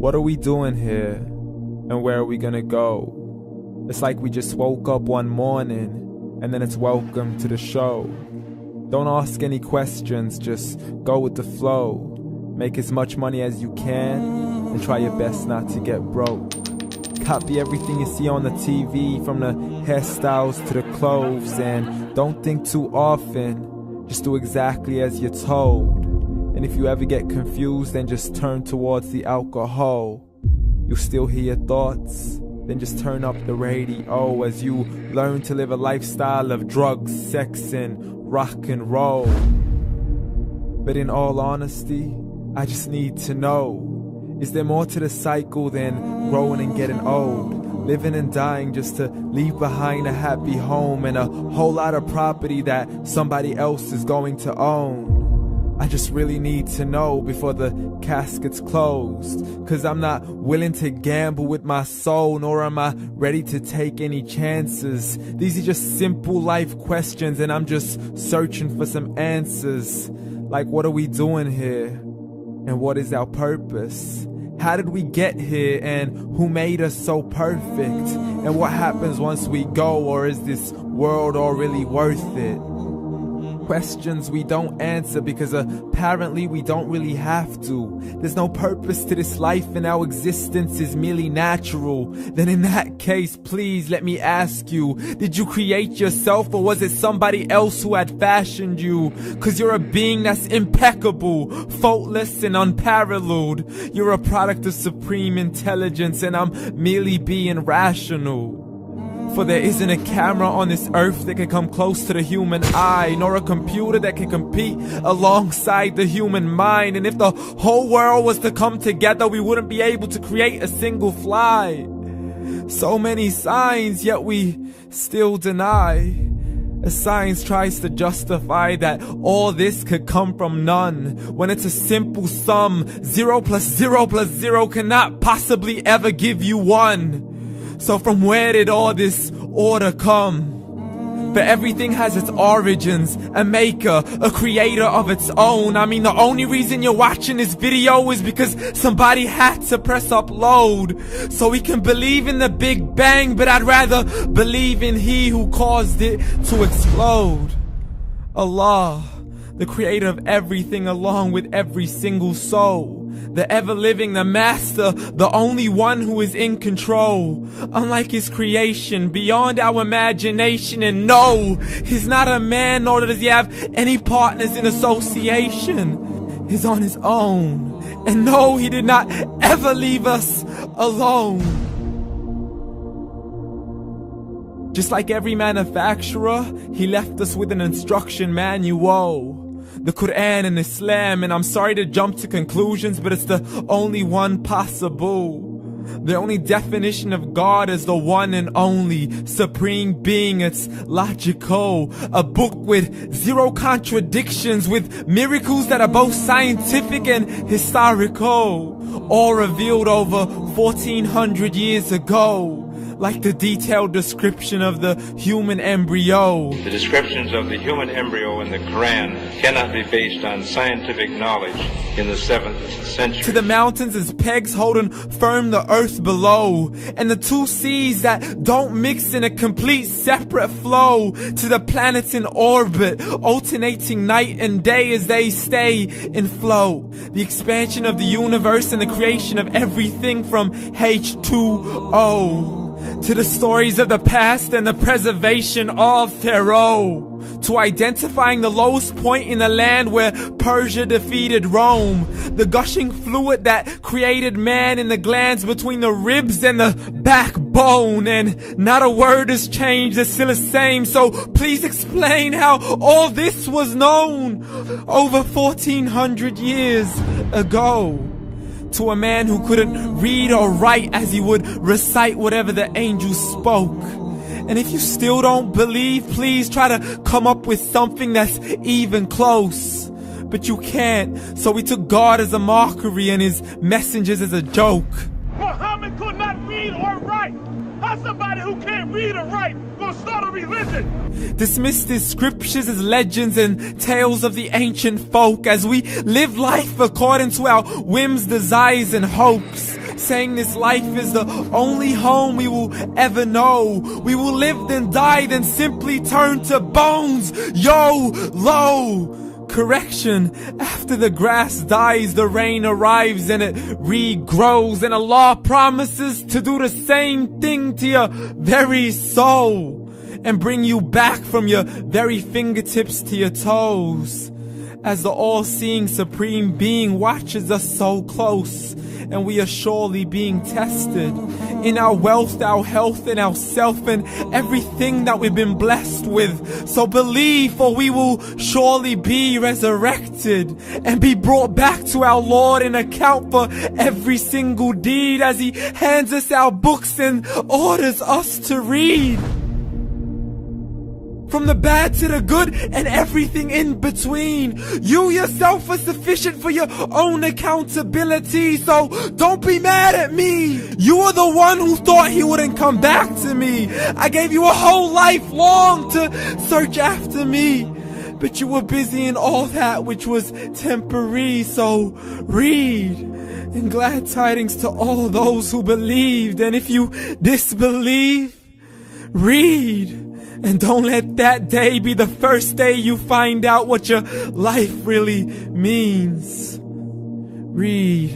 What are we doing here? And where are we gonna go? It's like we just woke up one morning and then it's welcome to the show. Don't ask any questions, just go with the flow. Make as much money as you can and try your best not to get broke. Copy everything you see on the TV, from the hairstyles to the clothes, and don't think too often, just do exactly as you're told. And if you ever get confused, then just turn towards the alcohol. You still hear your thoughts? Then just turn up the radio as you learn to live a lifestyle of drugs, sex, and rock and roll. But in all honesty, I just need to know, is there more to the cycle than growing and getting old? Living and dying just to leave behind a happy home and a whole lot of property that somebody else is going to own. I just really need to know before the casket's closed, 'cause I'm not willing to gamble with my soul, nor am I ready to take any chances. These are just simple life questions and I'm just searching for some answers. Like, what are we doing here? And what is our purpose? How did we get here, and who made us so perfect? And what happens once we go, or is this world all really worth it? Questions we don't answer because apparently we don't really have to. There's no purpose to this life and our existence is merely natural. Then in that case, please let me ask you, did you create yourself, or was it somebody else who had fashioned you? 'Cause you're a being that's impeccable, faultless and unparalleled. You're a product of supreme intelligence and I'm merely being rational. For there isn't a camera on this earth that can come close to the human eye, nor a computer that can compete alongside the human mind. And if the whole world was to come together, we wouldn't be able to create a single fly. So many signs, yet we still deny. As science tries to justify that all this could come from none, when it's a simple sum. 0 plus 0 plus 0 cannot possibly ever give you 1. So from where did all this order come? For everything has its origins, a maker, a creator of its own. I mean, the only reason you're watching this video is because somebody had to press upload. So we can believe in the Big Bang, but I'd rather believe in He who caused it to explode. Allah, the creator of everything along with every single soul. The ever-living, the master, the only one who is in control. Unlike his creation, beyond our imagination. And no, he's not a man, nor does he have any partners in association. He's on his own. And no, he did not ever leave us alone. Just like every manufacturer, he left us with an instruction manual. The Quran and Islam, and I'm sorry to jump to conclusions, but it's the only one possible. The only definition of God is the one and only supreme being. It's logical, a book with 0 contradictions, with miracles that are both scientific and historical, all revealed over 1400 years ago. Like the detailed description of the human embryo. The descriptions of the human embryo in the Quran cannot be based on scientific knowledge in the 7th century. To the mountains as pegs holding firm the earth below, and the 2 seas that don't mix in a complete separate flow. To the planets in orbit, alternating night and day as they stay in flow. The expansion of the universe and the creation of everything from H2O. To the stories of the past and the preservation of Pharaoh. To identifying the lowest point in the land where Persia defeated Rome. The gushing fluid that created man in the glands between the ribs and the backbone. And not a word has changed, it's still the same. So please explain how all this was known over 1400 years ago. To a man who couldn't read or write, as he would recite whatever the angels spoke. And if you still don't believe, please try to come up with something that's even close. But you can't, so we took God as a mockery and his messengers as a joke. Muhammad could not read or write. How's somebody who can't read or write gonna start a religion? Dismiss his scriptures as legends and tales of the ancient folk, as we live life according to our whims, desires, and hopes. saying this life is the only home we will ever know. We will live then die, then simply turn to bones. YOLO! Correction, after the grass dies, the rain arrives and it regrows, and Allah promises to do the same thing to your very soul and bring you back from your very fingertips to your toes, as the all-seeing supreme being watches us so close, and we are surely being tested in our wealth, our health, and our self, and everything that we've been blessed with. So believe, for we will surely be resurrected and be brought back to our Lord and account for every single deed, as He hands us our books and orders us to read. From the bad to the good and everything in between. You yourself are sufficient for your own accountability, so don't be mad at me. You are the one who thought He wouldn't come back to me. I gave you a whole life long to search after me, but you were busy in all that which was temporary. So read, and glad tidings to all those who believed. And if you disbelieve, read. And don't let that day be the first day you find out what your life really means. Read.